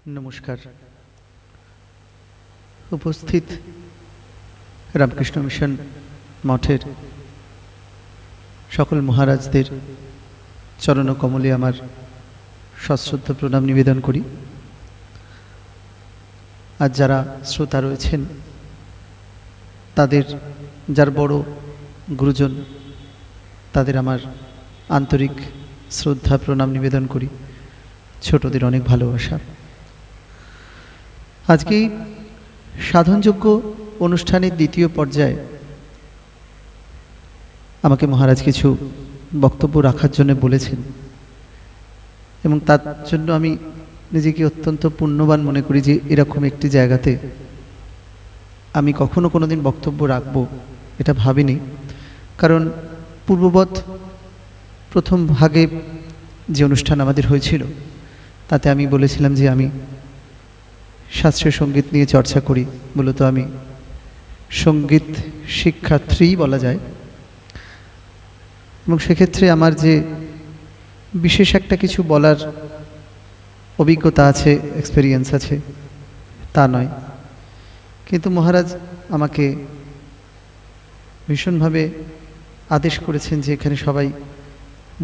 নমস্কার। উপস্থিত রামকৃষ্ণ মিশন মঠের সকল মহারাজদের চরণকমলে আমার সশ্রদ্ধ প্রণাম নিবেদন করি। আর যারা শ্রোতা রয়েছেন তাদের, যার বড় গুরুজন, তাদের আমার আন্তরিক শ্রদ্ধা প্রণাম নিবেদন করি। ছোটদের অনেক ভালোবাসা। আজকে সাধনযোগ্য অনুষ্ঠানের দ্বিতীয় পর্যায়ে আমাকে মহারাজ কিছু বক্তব্য রাখার জন্য বলেছেন এবং তার জন্য আমি নিজেকে অত্যন্ত পুণ্যবান মনে করি যে এরকম একটি জায়গাতে আমি কখনো কোনোদিন বক্তব্য রাখব এটা ভাবিনি। কারণ পূর্ববৎ প্রথম ভাগে যে অনুষ্ঠান আমাদের হয়েছিল তাতে আমি বলেছিলাম যে আমি শাস্ত্রীয় সঙ্গীত নিয়ে চর্চা করি। মূলত আমি সঙ্গীত শিক্ষার্থী বলা যায় এবং সেক্ষেত্রে আমার যে বিশেষ একটা কিছু বলার অভিজ্ঞতা আছে, এক্সপেরিয়েন্স আছে তা নয়। কিন্তু মহারাজ আমাকে ভীষণভাবে আদেশ করেছেন যে এখানে সবাই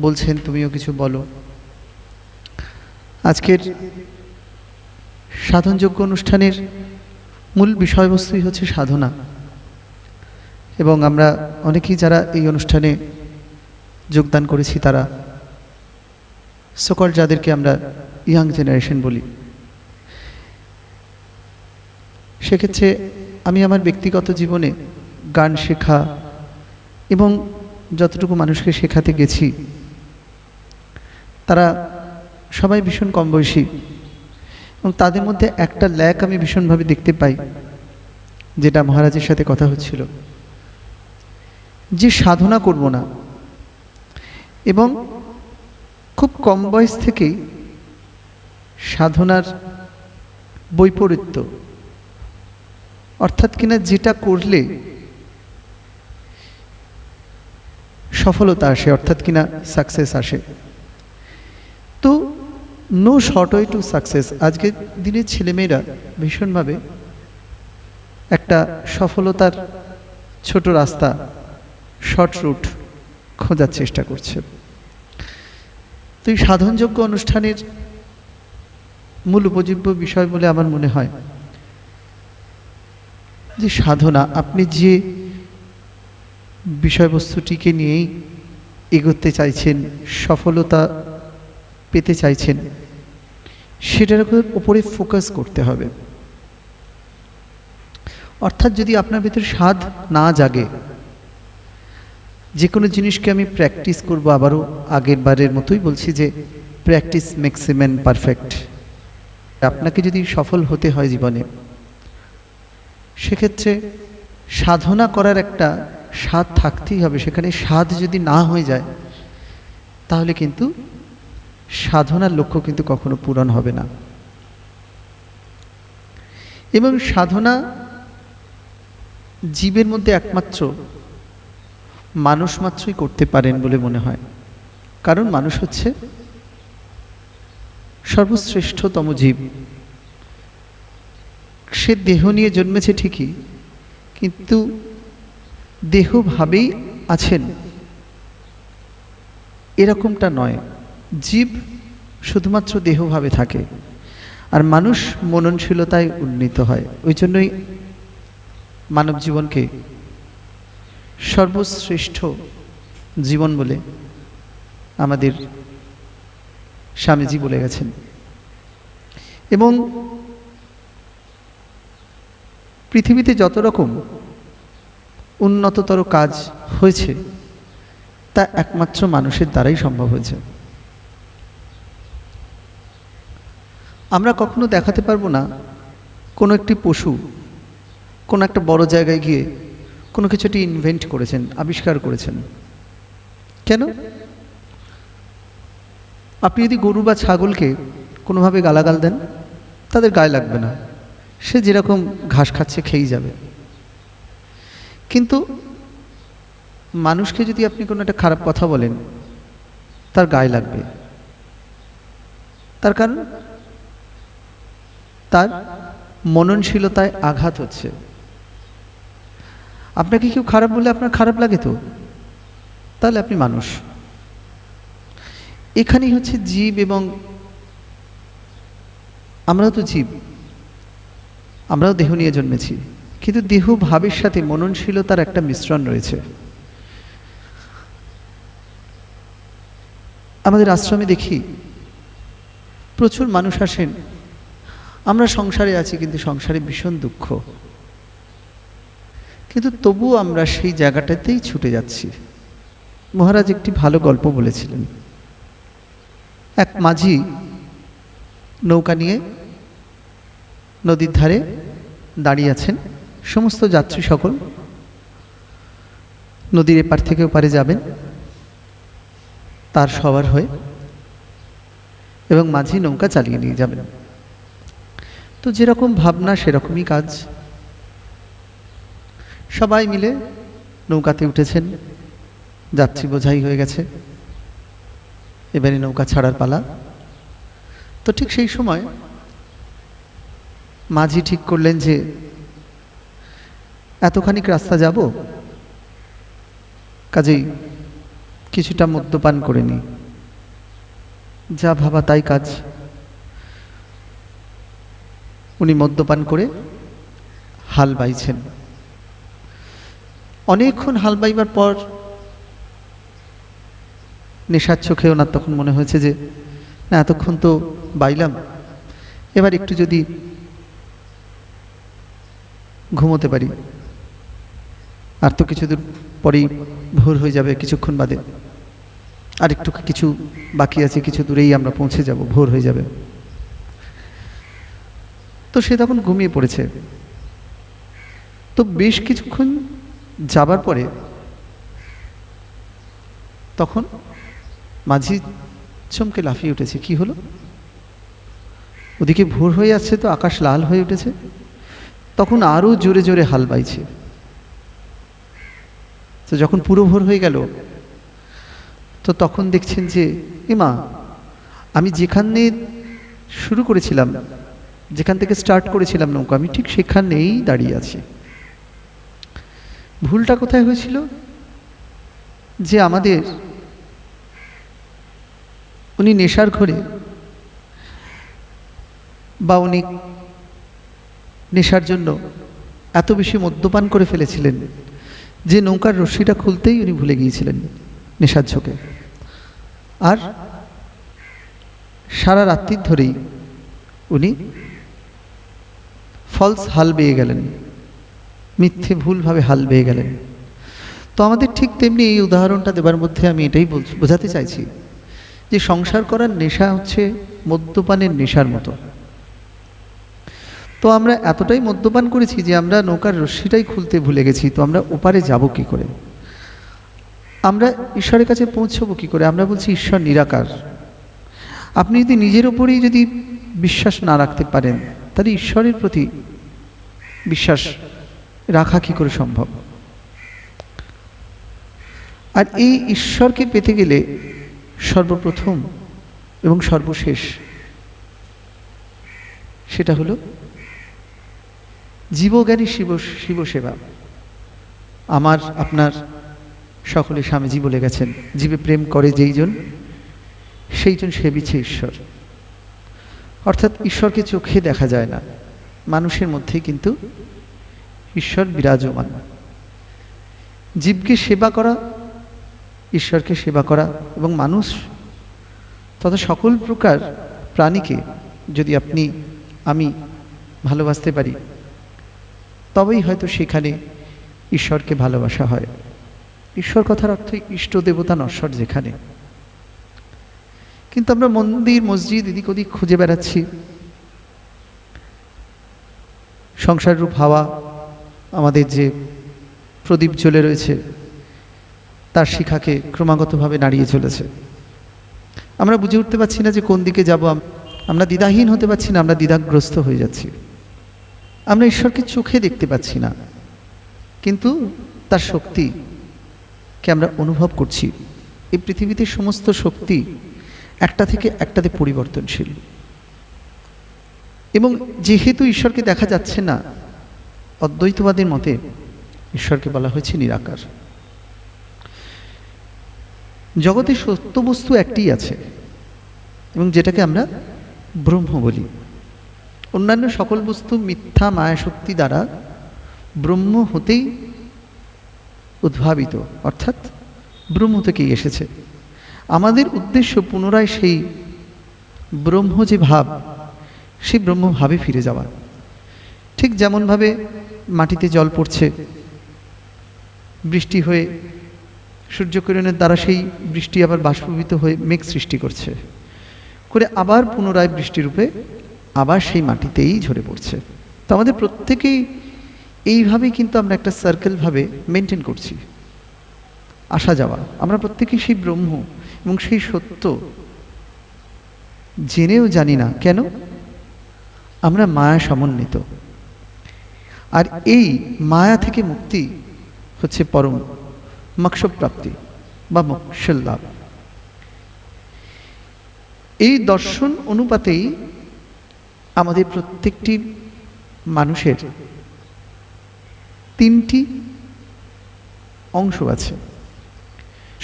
বলছেন তুমিও কিছু বলো। আজকের সাধনযোগ্য অনুষ্ঠানের মূল বিষয়বস্তুই হচ্ছে সাধনা, এবং আমরা অনেকেই যারা এই অনুষ্ঠানে যোগদান করেছি তারা সকল যাদেরকে আমরা ইয়াং জেনারেশন বলি। সেক্ষেত্রে আমি আমার ব্যক্তিগত জীবনে গান শেখা এবং যতটুকু মানুষকে শেখাতে গেছি তারা সবাই ভীষণ কম বয়সী, এবং তাদের মধ্যে একটা ল্যাক আমি ভীষণভাবে দেখতে পাই, যেটা মহারাজের সাথে কথা হচ্ছিল, যে সাধনা করব না এবং খুব কম বয়স থেকেই সাধনার বৈপরীত্য, অর্থাৎ কিনা যেটা করলে সফলতা আসে, অর্থাৎ কিনা সাকসেস আসে। তো no short way to success. আজকের দিনের ছেলেমেয়েরা ভীষণভাবে একটা সফলতার ছোট রাস্তা, শর্ট রুট খোঁজার চেষ্টা করছে। তো এই সাধনযোগ্য অনুষ্ঠানের মূল উপজীব্য বিষয় বলে আমার মনে হয় যে সাধনা, আপনি যে বিষয়বস্তুটিকে নিয়েই এগোতে চাইছেন, সফলতা পেতে চাইছেন, সেটার উপরে ফোকাস করতে হবে। অর্থাৎ যদি আপনার ভিতরে স্বাদ না জাগে, যে কোনো জিনিসকে আমি প্র্যাকটিস করব, আবারও আগের বারের মতোই বলছি যে practice makes a man perfect. আপনাকে যদি সফল হতে হয় জীবনে, সেক্ষেত্রে সাধনা করার একটা স্বাদ থাকতেই হবে। সেখানে স্বাদ যদি না হয়ে যায় তাহলে কিন্তু সাধনার লক্ষ্য কিন্তু কখনো পূরণ হবে না। এবং সাধনা জীবের মধ্যে একমাত্র মানুষ মাত্রই করতে পারেন বলে মনে হয়। কারণ মানুষ হচ্ছে সর্বশ্রেষ্ঠতম জীব। সে দেহ নিয়ে জন্মেছে ঠিকই, কিন্তু দেহভাবেই আছেন এরকমটা নয়। জীব শুধুমাত্র দেহভাবে থাকে, আর মানুষ মননশীলতায় উন্নীত হয়। ওই জন্যই মানব জীবনকে সর্বশ্রেষ্ঠ জীবন বলে আমাদের স্বামীজি বলে গেছেন। এবং পৃথিবীতে যত রকম উন্নততর কাজ হয়েছে তা একমাত্র মানুষের দ্বারাই সম্ভব হয়েছে। আমরা কখনো দেখাতে পারবো না কোনো একটি পশু কোনো একটা বড় জায়গায় গিয়ে কোনো কিছুটি ইনভেন্ট করেছেন, আবিষ্কার করেছেন। কেন? আপনি যদি গরু বা ছাগলকে কোনোভাবে গালাগাল দেন, তাদের গায়ে লাগবে না, সে যেরকম ঘাস খাচ্ছে খেয়েই যাবে। কিন্তু মানুষকে যদি আপনি কোনো একটা খারাপ কথা বলেন, তার গায়ে লাগবে। তার কারণ তার মননশীলতায় আঘাত হচ্ছে। আপনাকে কেউ খারাপ বললে আপনার খারাপ লাগে তো, তাহলে আপনি মানুষ। এখানেই হচ্ছে জীব, এবং আমরাও তো জীব, আমরাও দেহ নিয়ে জন্মেছি, কিন্তু দেহ ভাবের সাথে মননশীলতার একটা মিশ্রণ রয়েছে। আমাদের আশ্রমে দেখি প্রচুর মানুষ আসেন, আমরা সংসারে আছি কিন্তু সংসারে ভীষণ দুঃখ, কিন্তু তবুও আমরা সেই জায়গাটাতেই ছুটে যাচ্ছি। মহারাজ একটি ভালো গল্প বলেছিলেন। এক মাঝি নৌকা নিয়ে নদীর ধারে দাঁড়িয়ে আছেন, সমস্ত যাত্রী সকল নদীর এপার থেকে ওপারে যাবেন তার সবার হয়ে, এবং মাঝি নৌকা চালিয়ে নিয়ে যাবেন। তো যেরকম ভাবনা সেরকমই কাজ। সবাই মিলে নৌকাতে উঠেছেন, যাত্রী বোঝাই হয়ে গেছে, এবারে নৌকা ছাড়ার পালা। তো ঠিক সেই সময় মাঝি ঠিক করলেন যে এতখানি রাস্তা যাব, কাজেই কিছুটা মদ্যপান করে নি। যা ভাবা তাই কাজ। উনি মদ্যপান করে হাল বাইছেন। অনেকক্ষণ হাল বাইবার পর নেশার চোখে ওনার তখন মনে হয়েছে যে না, এতক্ষণ তো বাইলাম, এবার একটু যদি ঘুমোতে পারি, আর তো কিছু দূর পরেই ভোর হয়ে যাবে, কিছুক্ষণ বাদে আর একটু কিছু বাকি আছে, কিছু দূরেই আমরা পৌঁছে যাব, ভোর হয়ে যাবে। তো সে তখন ঘুমিয়ে পড়েছে। তো বেশ কিছুক্ষণ যাবার পরে তখন মাঝি চমকে লাফিয়ে উঠেছে। কি হলো? ওদিকে ভোর হয়ে যাচ্ছে, তো আকাশ লাল হয়ে উঠেছে। তখন আরো জোরে জোরে হাল বাইছে। তো যখন পুরো ভোর হয়ে গেল, তো তখন দেখছেন যে এমা, আমি যেখানে শুরু করেছিলাম, যেখান থেকে স্টার্ট করেছিলাম নৌকা, আমি ঠিক সেখানেই দাঁড়িয়ে আছি। ভুলটা কোথায় হয়েছিল? যে আমাদের উনি নেশার ঘরে, বা উনি নেশার জন্য এত বেশি মদ্যপান করে ফেলেছিলেন যে নৌকার রশ্মিটা খুলতেই উনি ভুলে গিয়েছিলেন নেশার ঝোঁকে। আর সারা রাত্রির ধরেই উনি ফলস হাল বেয়ে গেলেন, মিথ্যে ভুলভাবে হাল বেয়ে গেলেন। তো আমাদের ঠিক তেমনি এই উদাহরণটা দেবার মধ্যে আমি এটাই বোঝাতে চাইছি যে সংসার করার নেশা হচ্ছে মদ্যপানের নেশার মতো। তো আমরা এতটাই মদ্যপান করেছি যে আমরা নৌকার রশ্মিটাই খুলতে ভুলে গেছি। তো আমরা ওপারে যাব কি করে? আমরা ঈশ্বরের কাছে পৌঁছবো কি করে? আমরা বলছি ঈশ্বর নিরাকার। আপনি যদি নিজের ওপরেই যদি বিশ্বাস না রাখতে পারেন, তাহলে ঈশ্বরের প্রতি বিশ্বাস রাখা কি করে সম্ভব? আর এই ঈশ্বরকে পেতে গেলে সর্বপ্রথম এবং সর্বশেষ সেটা হলো জীবজ্ঞানী শিব সেবা। আমার আপনার সকলে স্বামীজি বলে গেছেন, জীবে প্রেম করে যেইজন সেইজন সেবিছে ঈশ্বর। অর্থাৎ ঈশ্বরকে চোখে দেখা যায় না, মানুষের মধ্যেই কিন্তু ঈশ্বর বিরাজমান। জীবকে সেবা করা, ঈশ্বরকে সেবা করা, এবং মানুষ তথা সকল প্রকার প্রাণীকে যদি আপনি আমি ভালোবাসতে পারি, তবেই হয়তো সেখানে ঈশ্বরকে ভালোবাসা হয়। ঈশ্বর কথার অর্থ ইষ্ট দেবতা নশ্বর যেখানে। কিন্তু আমরা মন্দির মসজিদ এদিক ওদিক খুঁজে বেড়াচ্ছি। সংসার রূপ হাওয়া আমাদের যে প্রদীপ জ্বলে রয়েছে তার শিখাকে ক্রমাগতভাবে নাড়িয়ে চলেছে। আমরা বুঝে উঠতে পারছি না যে কোন দিকে যাব। আমরা দ্বিধাহীন হতে পারছি না, আমরা দ্বিধাগ্রস্ত হয়ে যাচ্ছি। আমরা ঈশ্বরকে চোখে দেখতে পাচ্ছি না, কিন্তু তার শক্তিকে আমরা অনুভব করছি। এই পৃথিবীতে সমস্ত শক্তি একটা থেকে একটাতে পরিবর্তনশীল। এবং যেহেতু ঈশ্বরকে দেখা যাচ্ছে না, অদ্বৈতবাদের মতে ঈশ্বরকে বলা হয়েছে নিরাকার। জগতে সত্য বস্তু একটিই আছে, এবং যেটাকে আমরা ব্রহ্ম বলি। অন্যান্য সকল বস্তু মিথ্যা মায়া শক্তি দ্বারা ব্রহ্ম হতেই উদ্ভাবিত, অর্থাৎ ব্রহ্ম থেকেই এসেছে। আমাদের উদ্দেশ্য পুনরায় সেই ব্রহ্ম যে ভাব, সেই ব্রহ্মভাবে ফিরে যাওয়া। ঠিক যেমনভাবে মাটিতে জল পড়ছে, বৃষ্টি হয়ে সূর্যকিরণের দ্বারা সেই বৃষ্টি আবার বাষ্পীভূত হয়ে মেঘ সৃষ্টি করছে, করে আবার পুনরায় বৃষ্টিরূপে আবার সেই মাটিতেই ঝরে পড়ছে। তো আমাদের প্রত্যেকেই এইভাবেই কিন্তু আমরা একটা সার্কেলভাবে মেনটেন করছি, আসা যাওয়া। আমরা প্রত্যেকেই সেই ব্রহ্ম এবং সেই সত্য জেনেও জানি না। কেন? আমরা মায়া সমন্বিত। আর এই মায়া থেকে মুক্তি হচ্ছে পরম মোক্ষপ্রাপ্তি বা মোক্ষের লাভ। এই দর্শন অনুপাতেই আমাদের প্রত্যেকটি মানুষের তিনটি অংশ আছে,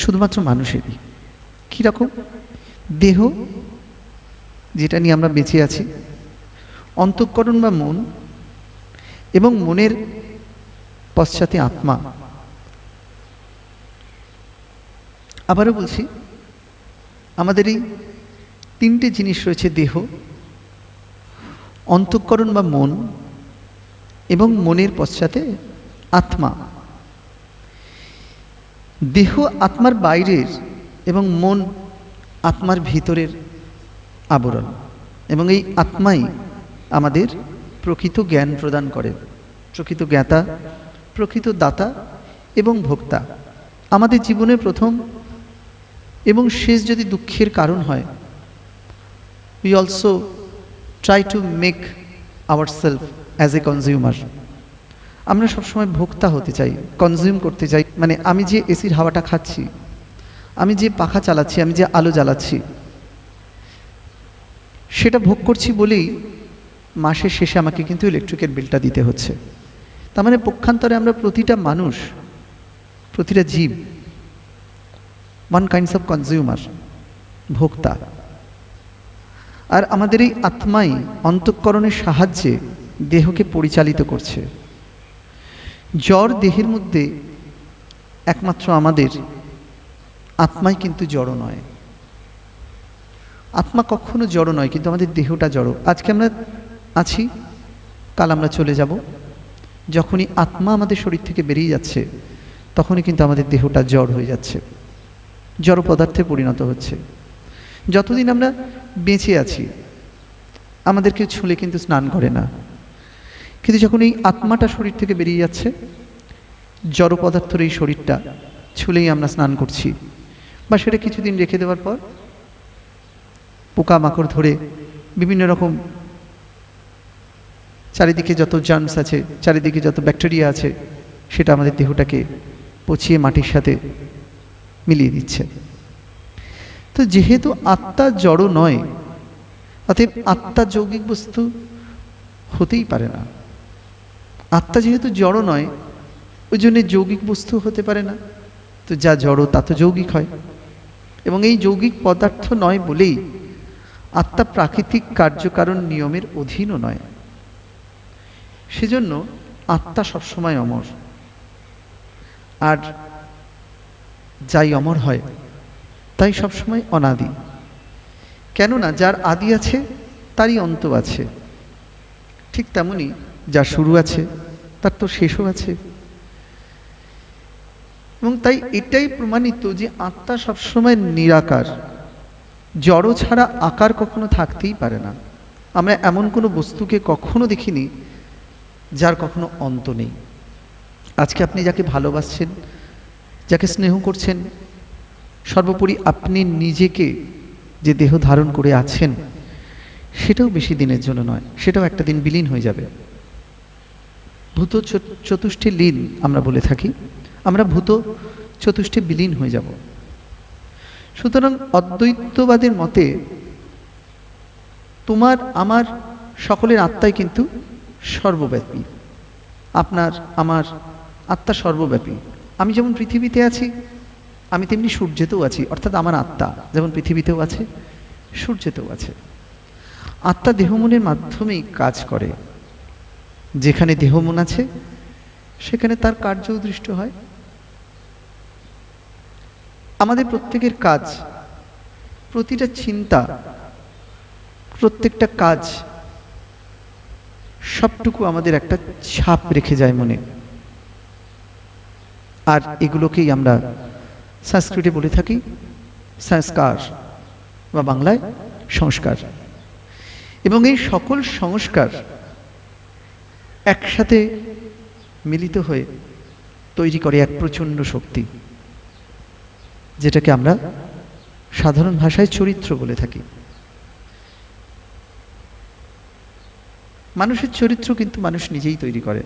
শুধুমাত্র মানুষেরই। কীরকম? দেহ, যেটা নিয়ে আমরা বেঁচে আছি, অন্তঃকরণ বা মন, এবং মনের পশ্চাতে আত্মা। আবারও বলছি, আমাদের এই তিনটে জিনিস রয়েছে: দেহ, অন্তঃকরণ বা মন, এবং মনের পশ্চাতে আত্মা। দেহ আত্মার বাইরের এবং মন আত্মার ভিতরের আবরণ, এবং এই আত্মাই আমাদের প্রকৃত জ্ঞান প্রদান করে, প্রকৃত জ্ঞাতা, প্রকৃত দাতা এবং ভোক্তা। আমাদের জীবনের প্রথম এবং শেষ যদি দুঃখের কারণ হয়, we also try to make ourselves as a consumer. আমরা সবসময় ভোক্তা হতে চাই, কনজিউম করতে চাই। মানে আমি যে এসির হাওয়াটা খাচ্ছি, আমি যে পাখা চালাচ্ছি, আমি যে আলো জ্বালাচ্ছি, সেটা ভোগ করছি বলেই মাসের শেষে আমাকে কিন্তু ইলেকট্রিকের বিলটা দিতে হচ্ছে। তার মানে পক্ষান্তরে আমরা প্রতিটা মানুষ, প্রতিটা জীব ওয়ান কাইন্ডস অফ কনজিউমার, ভোক্তা। আর আমাদের এই আত্মাই অন্তঃকরণের সাহায্যে দেহকে পরিচালিত করছে। জড় দেহের মধ্যে একমাত্র আমাদের আত্মাই কিন্তু জড় নয়। আত্মা কখনো জড় নয়, কিন্তু আমাদের দেহটা জড়। আজকে আমরা আছি, কাল আমরা চলে যাব। যখনই আত্মা আমাদের শরীর থেকে বেরিয়ে যাচ্ছে, তখনই কিন্তু আমাদের দেহটা জড় হয়ে যাচ্ছে, জড় পদার্থে পরিণত হচ্ছে। যতদিন আমরা বেঁচে আছি, আমাদেরকে ছুঁলে কিন্তু স্নান করে না, কিন্তু যখন এই আত্মাটা শরীর থেকে বেরিয়ে যাচ্ছে, জড় পদার্থের এই শরীরটা ছুলেই আমরা স্নান করছি। বা সেটা কিছুদিন রেখে দেওয়ার পর পোকামাকড় ধরে বিভিন্ন রকম চারিদিকে যত জার্মস আছে, চারিদিকে যত ব্যাকটেরিয়া আছে, সেটা আমাদের দেহটাকে পচিয়ে মাটির সাথে মিলিয়ে দিচ্ছে। তো যেহেতু আত্মা জড় নয়, অতএব আত্মা যৌগিক বস্তু হতেই পারে না। আত্মা যেহেতু জড় নয়, ওই জন্য যৌগিক বস্তু হতে পারে না। তো যা জড় তা তো যৌগিক হয়, এবং এই যৌগিক পদার্থ নয় বলেই আত্মা প্রাকৃতিক কার্যকারণ নিয়মের অধীনও নয়। সেজন্য আত্মা সবসময় অমর। আর যাই অমর হয় তাই সবসময় অনাদি। কেননা যার আদি আছে তারই অন্ত আছে, ঠিক তেমনি যার শুরু আছে তার তো শেষও আছে। এবং তাই এটাই প্রমাণিত যে আত্মা সবসময় নিরাকার। জড় ছাড়া আকার কখনো থাকতেই পারে না। আমরা এমন কোনো বস্তুকে কখনো দেখিনি যার কখনো অন্ত নেই। আজকে আপনি যাকে ভালোবাসছেন, যাকে স্নেহ করছেন, সর্বোপরি আপনি নিজেকে যে দেহ ধারণ করে আছেন, সেটাও বেশি দিনের জন্য নয়, সেটাও একটা দিন বিলীন হয়ে যাবে। ভূত চতুষ্ঠী লীন আমরা বলে থাকি, আমরা ভূত চতুষ্ঠী বিলীন হয়ে যাব। সুতরাং অদ্বৈতবাদের মতে তোমার আমার সকলের আত্মাই কিন্তু সর্বব্যাপী। আপনার আমার আত্মা সর্বব্যাপী। আমি যেমন পৃথিবীতে আছি, আমি তেমনি সূর্যেতেও আছি, অর্থাৎ আমার আত্মা যেমন পৃথিবীতেও আছে, সূর্যেতেও আছে। আত্মা দেহমনের মাধ্যমেই কাজ করে। যেখানে দেহমন আছে সেখানে তার কার্যও দৃষ্ট হয়। আমাদের প্রত্যেকের কাজ, প্রতিটা চিন্তা, প্রত্যেকটা কাজ, সবটুকু আমাদের একটা ছাপ রেখে যায় মনে। আর এগুলোকেই আমরা সংস্কৃতে বলে থাকি সংস্কার, বা বাংলায় সংস্কার। এবং এই সকল সংস্কার একসাথে মিলিত হয়ে তৈরি করে এক প্রচণ্ড শক্তি, যেটাকে আমরা সাধারণ ভাষায় চরিত্র বলে থাকি। মানুষের চরিত্র কিন্তু মানুষ নিজেই তৈরি করে।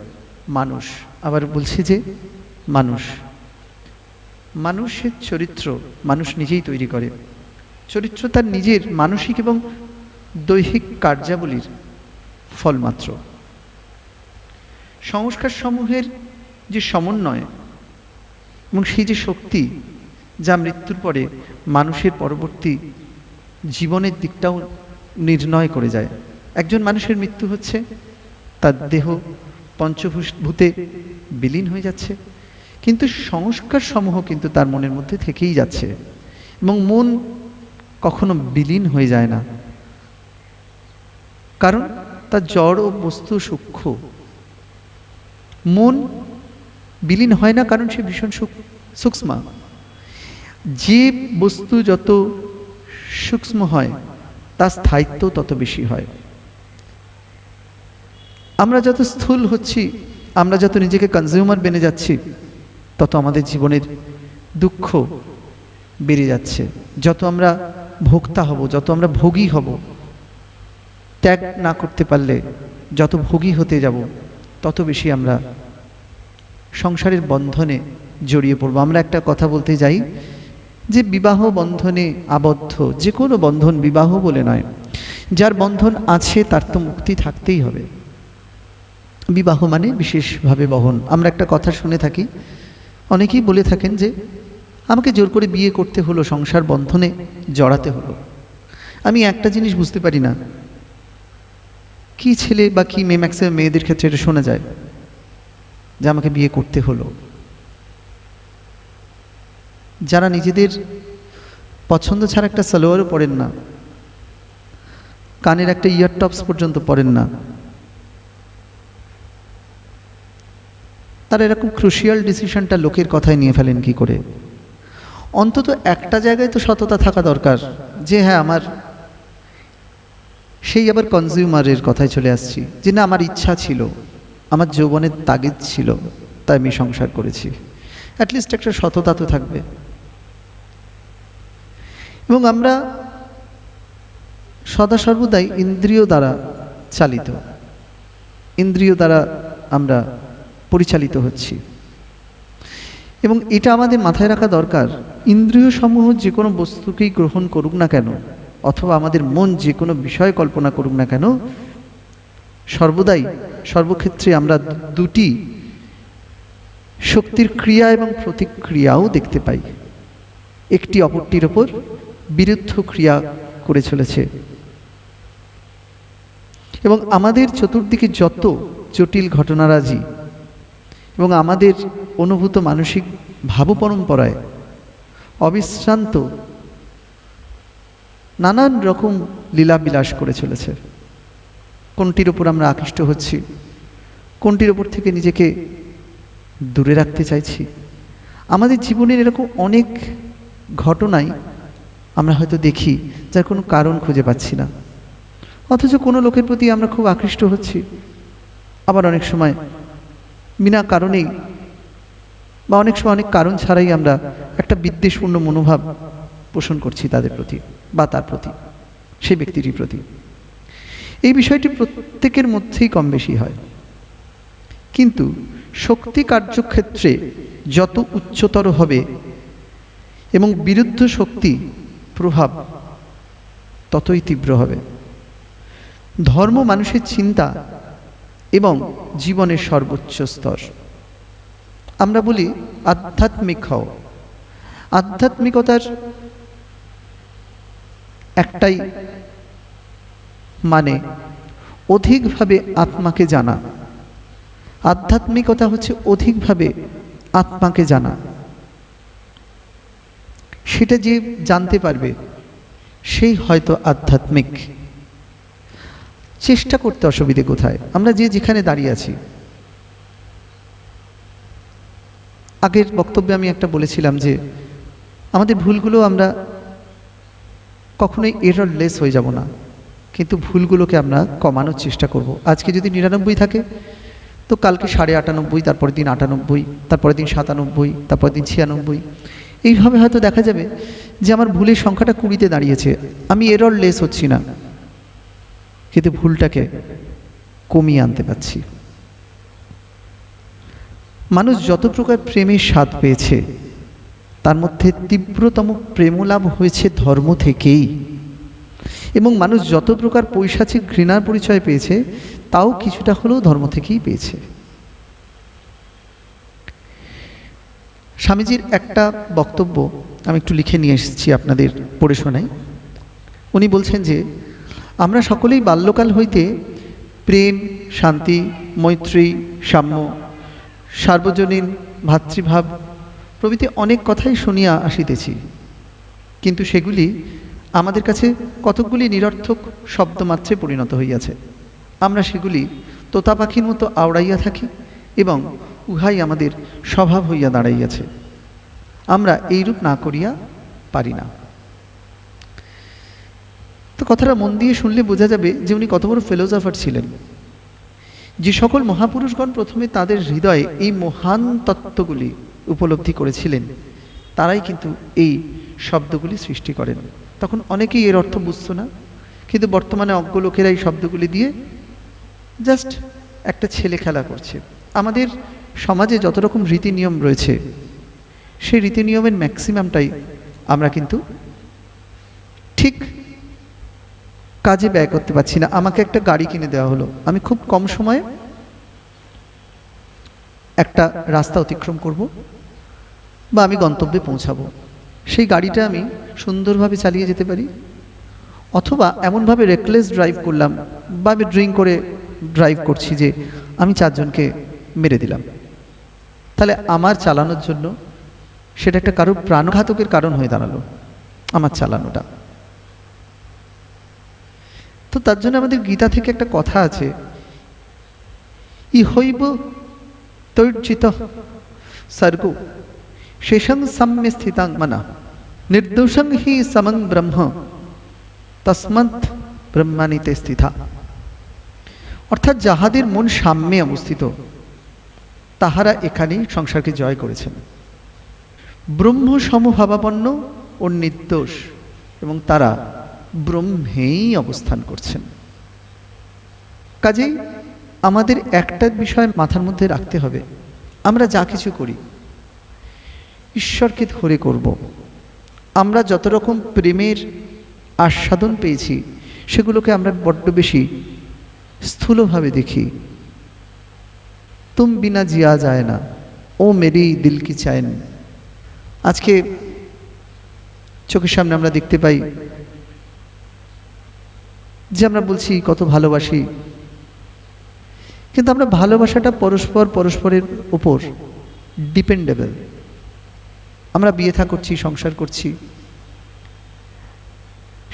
মানুষ, আবার বলছি যে মানুষের চরিত্র মানুষ নিজেই তৈরি করে। চরিত্র তার নিজের মানসিক এবং দৈহিক কার্যাবলীর ফলমাত্র। সংস্কার সমূহের যে সমন্বয় এবং সেই যে শক্তি, যা মৃত্যুর পরে মানুষের পরবর্তী জীবনের দিকটাও নির্ণয় করে যায়। একজন মানুষের মৃত্যু হচ্ছে, তার দেহ পঞ্চভূতে বিলীন হয়ে যাচ্ছে, কিন্তু সংস্কার সমূহ কিন্তু তার মনের মধ্যে থেকেই যাচ্ছে, এবং মন কখনো বিলীন হয়ে যায় না, কারণ তার জড় ও বস্তু সূক্ষ্ম। মন বিলীন হয় না কারণ সে ভীষণ সূক্ষ্ম। যে বস্তু যত সূক্ষ্ম হয় তার স্থায়িত্ব তত বেশি হয়। আমরা যত স্থূল হচ্ছি, আমরা যত নিজেকে কনজিউমার বেনে যাচ্ছি, তত আমাদের জীবনের দুঃখ বেড়ে যাচ্ছে। যত আমরা ভোক্তা হব, যত আমরা ভোগী হব, ত্যাগ না করতে পারলে যত ভোগী হতে যাব, তত বেশি আমরা সংসারের বন্ধনে জড়িয়ে পড়ব। আমরা একটা কথা বলতে যাই যে বিবাহ বন্ধনে আবদ্ধ, যে কোনো বন্ধন বিবাহ বলে নয়, যার বন্ধন আছে তার তো মুক্তি থাকতেই হবে। বিবাহ মানে বিশেষভাবে বহন। আমরা একটা কথা শুনে থাকি, অনেকেই বলে থাকেন যে আমাকে জোর করে বিয়ে করতে হলো, সংসার বন্ধনে জড়াতে হলো। আমি একটা জিনিস বুঝতে পারি না, কি ছেলে বা কি মেয়ে, ম্যাক্সিমাম মেয়েদের ক্ষেত্রে এটা শোনা যায় যে আমাকে বিয়ে করতে হলো। যারা নিজেদের পছন্দ ছাড়া একটা সালোয়ারও পরেন না, কানের একটা ইয়ার টপস পর্যন্ত পরেন না, তারা এরকম ক্রুশিয়াল ডিসিশনটা লোকের কথায় নিয়ে ফেলেন কি করে? অন্তত একটা জায়গায় তো সততা থাকা দরকার যে হ্যাঁ আমার, সেই আবার কনজিউমারের কথায় চলে আসছি যে না আমার ইচ্ছা ছিল, আমার যৌবনের তাগিদ ছিল, তাই আমি সংসার করেছি। অ্যাটলিস্ট একটা সততা তো থাকবে। এবং আমরা সদা সর্বদাই ইন্দ্রিয় দ্বারা চালিত, ইন্দ্রিয় দ্বারা আমরা পরিচালিত হচ্ছি, এবং এটা আমাদের মাথায় রাখা দরকার। ইন্দ্রিয় সমূহ যে কোনো বস্তুকেই গ্রহণ করুক না কেন, অথবা আমাদের মন যে কোনো বিষয় কল্পনা করুক না কেন, সর্বদাই সর্বক্ষেত্রে আমরা দুটি শক্তির ক্রিয়া এবং প্রতিক্রিয়াও দেখতে পাই। একটি অপরটির ওপর বিরুদ্ধ ক্রিয়া করে চলেছে, এবং আমাদের চতুর্দিকে যত জটিল ঘটনারাজি এবং আমাদের অনুভূত মানসিক ভাব পরম্পরায় অবিশ্রান্ত নানান রকম লীলা বিলাস করে চলেছে। কোনটির ওপর আমরা আকৃষ্ট হচ্ছি, কোনটির ওপর থেকে নিজেকে দূরে রাখতে চাইছি। আমাদের জীবনের এরকম অনেক ঘটনাই আমরা হয়তো দেখি যার কোনো কারণ খুঁজে পাচ্ছি না, অথচ কোনো লোকের প্রতি আমরা খুব আকৃষ্ট হচ্ছি। আবার অনেক সময় বিনা কারণেই বা অনেক সময় অনেক কারণ ছাড়াই আমরা একটা বিদ্বেষপূর্ণ মনোভাব পোষণ করছি তাদের প্রতি বা তার প্রতি, সেই ব্যক্তিটির প্রতি। এই বিষয়টি প্রত্যেকের মধ্যেই কম বেশি হয়, কিন্তু শক্তি কার্যক্ষেত্রে যত উচ্চতর হবে এবং বিরুদ্ধ শক্তি প্রভাব ততই তীব্র হবে। ধর্ম মানুষের চিন্তা এবং জীবনের সর্বোচ্চ স্তর। আমরা বলি আধ্যাত্মিক হও। আধ্যাত্মিকতার একটাই মানে অধিকভাবে আত্মাকে জানা। আধ্যাত্মিকতা হচ্ছে অধিকভাবে আত্মাকে জানা। সেটা যে জানতে পারবে সেই হয়তো আধ্যাত্মিক। চেষ্টা করতে অসুবিধে কোথায়? আমরা যে যেখানে দাঁড়িয়ে আছি, আগের বক্তব্যে আমি একটা বলেছিলাম যে আমাদের ভুলগুলো আমরা কখনোই এররলেস হয়ে যাব না, কিন্তু ভুলগুলোকে আমরা কমানোর চেষ্টা করব। আজকে যদি 99 থাকে তো কালকে 98.5, তারপরের দিন 98, তারপরের দিন 97, তারপরের দিন 96। এইভাবে হয়তো দেখা যাবে যে আমার ভুলের সংখ্যাটা 20-তে দাঁড়িয়েছে। আমি এররলেস হচ্ছি না, কিন্তু ভুলটাকে কমিয়ে আনতে পারছি। মানুষ যত প্রকার প্রেমের স্বাদ পেয়েছে তার মধ্যে তীব্রতম প্রেমলাভ হয়েছে ধর্ম থেকেই, এবং মানুষ যত প্রকার পৈশাচিক ঘৃণার পরিচয় পেয়েছে তাও কিছুটা হলেও ধর্ম থেকেই পেয়েছে। স্বামীজির একটা বক্তব্য আমি একটু লিখে নিয়ে এসেছি, আপনাদের পড়ে শোনাই। উনি বলছেন যে আমরা সকলেই বাল্যকাল হইতে প্রেম, শান্তি, মৈত্রী, সাম্য, সার্বজনীন ভাতৃভাব প্রভৃতি অনেক কথাই শুনিয়া আসিতেছি, কিন্তু সেগুলি আমাদের কাছে কতকগুলি নিরর্থক শব্দমাত্রে পরিণত হইয়াছে। আমরা সেগুলি তোতা পাখির মতো আওড়াইয়া থাকি এবং উহাই আমাদের স্বভাব হইয়া দাঁড়াইয়াছে। আমরা এইরূপ না করিয়া পারি না। তো কথাটা মন দিয়ে শুনলে বোঝা যাবে যে উনি কত বড় ফিলোসফার ছিলেন। যে সকল মহাপুরুষগণ প্রথমে তাদের হৃদয়ে এই মহান তত্ত্বগুলি উপলব্ধি করেছিলেন, তারাই কিন্তু এই শব্দগুলি সৃষ্টি করেন। তখন অনেকেই এর অর্থ বুঝতো না, কিন্তু বর্তমানে অজ্ঞ লোকেরা এই শব্দগুলি দিয়ে জাস্ট একটা ছেলে খেলা করছে। আমাদের সমাজে যত রকম রীতিনিয়ম রয়েছে সেই রীতিনিয়মের ম্যাক্সিমামটাই আমরা কিন্তু ঠিক কাজে ব্যয় করতে পারছি না। আমাকে একটা গাড়ি কিনে দেওয়া হলো, আমি খুব কম সময়ে একটা রাস্তা অতিক্রম করব বা আমি গন্তব্যে পৌঁছাবো। সেই গাড়িটা আমি সুন্দরভাবে চালিয়ে যেতে পারি, অথবা এমনভাবে রেকলেস ড্রাইভ করলাম বা আমি ড্রিঙ্ক করে ড্রাইভ করছি যে আমি 4 জনকে মেরে দিলাম। তাহলে আমার চালানোর জন্য সেটা একটা কারো প্রাণঘাতকের কারণ হয়ে দাঁড়ালো আমার চালানোটা। তো তার জন্য আমাদের গীতা থেকে একটা কথা আছে, ইহৈব তৈর্জিত সর্গ শেষং সাম্যে স্থিতাং মনা নির্দোষং হি সমং ব্রহ্ম তস্মাৎ ব্রহ্মানিতে স্থিতা। অর্থাৎ যাহাদের মন সাম্যে অবস্থিত তাহারা এখানেই সংসারকে জয় করেছেন। ব্রহ্ম সমভাবাপন্ন ও নির্দোষ, এবং তারা ব্রহ্মেই অবস্থান করছেন। কাজেই আমাদের একটা বিষয় মাথার মধ্যে রাখতে হবে, আমরা যা কিছু করি ঈশ্বরকে ধরে করব। আমরা যত রকম প্রেমের আস্বাদন পেয়েছি সেগুলোকে আমরা বড্ড বেশি স্থূলভাবে দেখি। তুম বিনা জিয়া যায় না, ও মেরি দিল কি চায়ন। আজকে চোখের সামনে আমরা দেখতে পাই যে আমরা বলছি কত ভালোবাসি, কিন্তু আমরা ভালোবাসাটা পরস্পরের উপর ডিপেন্ডেবল। আমরা বিয়ে থা করছি, সংসার করছি,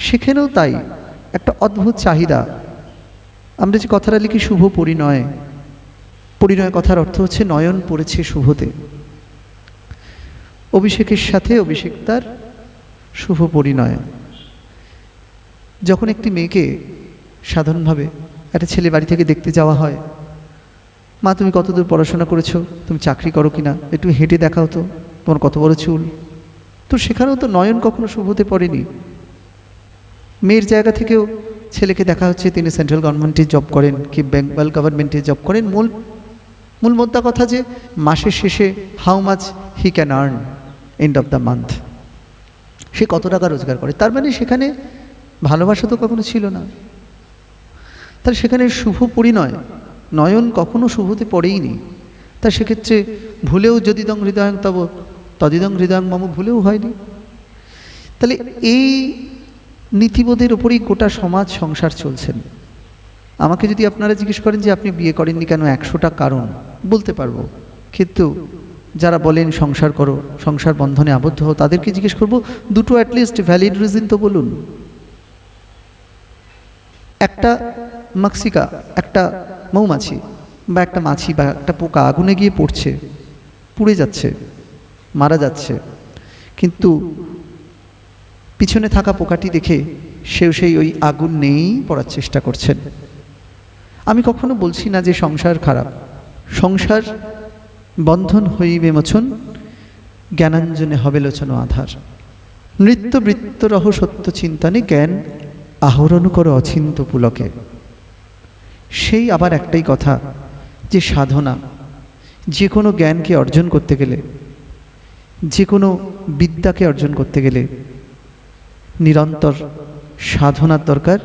সেখানেও তাই একটা অদ্ভুত চাহিদা। আমরা যে কথাটা লিখি শুভ পরিণয়, পরিণয় কথার অর্থ হচ্ছে নয়ন পড়েছে শুভতে। অভিষেকের সাথে অভিষেক তার শুভ পরিণয়। যখন একটি মেয়েকে সাধারণভাবে একটা ছেলে বাড়ি থেকে দেখতে যাওয়া হয়, মা তুমি কতদূর পড়াশোনা করেছো, তুমি চাকরি করো কিনা, একটু হেঁটে দেখাও তো, তোমার কত বড় চুল। তো সেখানেও তো নয়ন কখনো শুভতে পড়েনি। মেয়ের জায়গা থেকেও ছেলেকে দেখা হচ্ছে তিনি সেন্ট্রাল গভর্নমেন্টে জব করেন কি বেঙ্গল গভর্নমেন্টে জব করেন। মূল মোদ্দা কথা যে মাসের শেষে how much he can earn end of the month, সে কত টাকা রোজগার করে। তার মানে সেখানে ভালোবাসা তো কখনো ছিল না। তাহলে সেখানে শুভ পরিণয়, নয়ন কখনো শুভতে পড়েইনি। তা সেক্ষেত্রে ভুলেও যদিদং হৃদয়ং তব তদিদং হৃদয়ং মম ভুলেও হয়নি। তাহলে এই নীতিবোধের ওপরেই গোটা সমাজ সংসার চলছেন। আমাকে যদি আপনারা জিজ্ঞেস করেন যে আপনি বিয়ে করেননি কেন, 100টা কারণ বলতে পারবো, কিন্তু যারা বলেন সংসার করো, সংসার বন্ধনে আবদ্ধ হও, তাদেরকে জিজ্ঞেস করবো দুটো অ্যাটলিস্ট ভ্যালিড রিজন তো বলুন। একটা মাক্সিকা, একটা মৌমাছি বা একটা মাছি বা একটা পোকা আগুনে গিয়ে পড়ছে, পুড়ে যাচ্ছে, মারা যাচ্ছে, কিন্তু পিছনে থাকা পোকাটি দেখে সেও সেই ওই আগুন নেই পড়ার চেষ্টা করছেন। আমি কখনো বলছি না যে সংসার খারাপ। সংসার বন্ধন হইবে মোচন, জ্ঞানাঞ্জনে হবে লোচন আধার। নৃত্য বৃত্তরহ সত্য চিন্তনে জ্ঞান আহরণ করো অচিন্ত পুলকে। সেই আবার একটাই কথা যে সাধনা, যে কোনো জ্ঞানকে অর্জন করতে গেলে, যে কোনো বিদ্যাকে অর্জন করতে গেলে নিরন্তর সাধনার দরকার,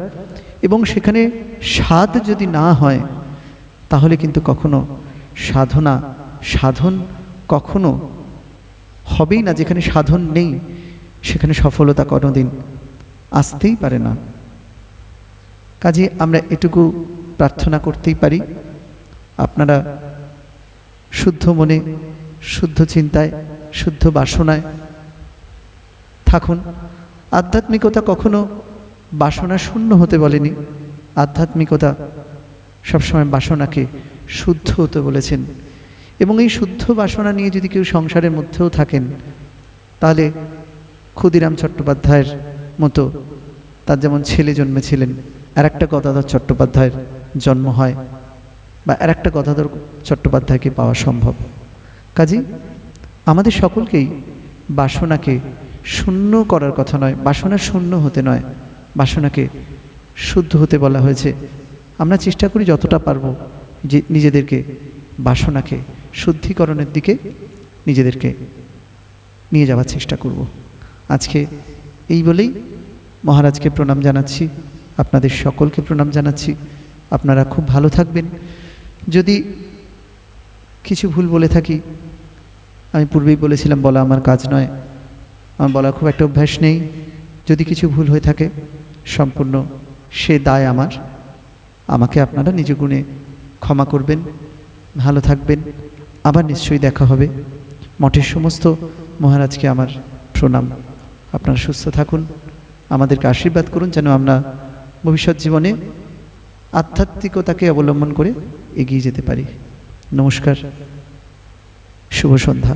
এবং সেখানে সাধ যদি না হয় তাহলে কিন্তু কখনো সাধন কখনো হবেই না। যেখানে সাধন নেই সেখানে সফলতা কোনোদিন আসতেই পারে না। কাজে আমরা এটুকু প্রার্থনা করতেই পারি, আপনারা শুদ্ধ মনে, শুদ্ধ চিন্তায়, শুদ্ধ বাসনায় থাকুন। আধ্যাত্মিকতা কখনো বাসনা শূন্য হতে বলেনি, আধ্যাত্মিকতা সবসময় বাসনাকে শুদ্ধ হতে বলেছেন। এবং এই শুদ্ধ বাসনা নিয়ে যদি কেউ সংসারের মধ্যেও থাকেন, তাহলে ক্ষুদিরাম চট্টোপাধ্যায়ের মতো তার যেমন ছেলে জন্মেছিলেন, আর একটা গদাধর চট্টোপাধ্যায়ের জন্ম হয়, বা আর একটা গদাধর চট্টোপাধ্যায়কে পাওয়া সম্ভব। কাজেই আমাদের সকলকেই বাসনাকে শূন্য করার কথা নয়, বাসনা শূন্য হতে নয়, বাসনাকে শুদ্ধ হতে বলা হয়েছে। আমরা চেষ্টা করি যতটা পারবো যে নিজেদেরকে বাসনাকে শুদ্ধিকরণের দিকে নিজেদেরকে নিয়ে যাওয়ার চেষ্টা করব। আজকে এই বলেই মহারাজকে প্রণাম জানাচ্ছি, আপনাদের সকলকে প্রণাম জানাচ্ছি। আপনারা খুব ভালো থাকবেন। যদি কিছু ভুল বলে থাকি, আমি পূর্বেই বলেছিলাম বলা আমার কাজ নয়, আমার বলার খুব একটা অভ্যাস নেই। যদি কিছু ভুল হয়ে থাকে সম্পূর্ণ সে দায় আমার, আমাকে আপনারা নিজ গুণে ক্ষমা করবেন। ভালো থাকবেন, আবার নিশ্চয়ই দেখা হবে। মঠের সমস্ত মহারাজকে আমার প্রণাম। আপনারা সুস্থ থাকুন, আমাদেরকে আশীর্বাদ করুন যেন আমরা ভবিষ্যৎ জীবনে আধ্যাত্মিকতাকে অবলম্বন করে এগিয়ে যেতে পারি। নমস্কার, শুভ সন্ধ্যা।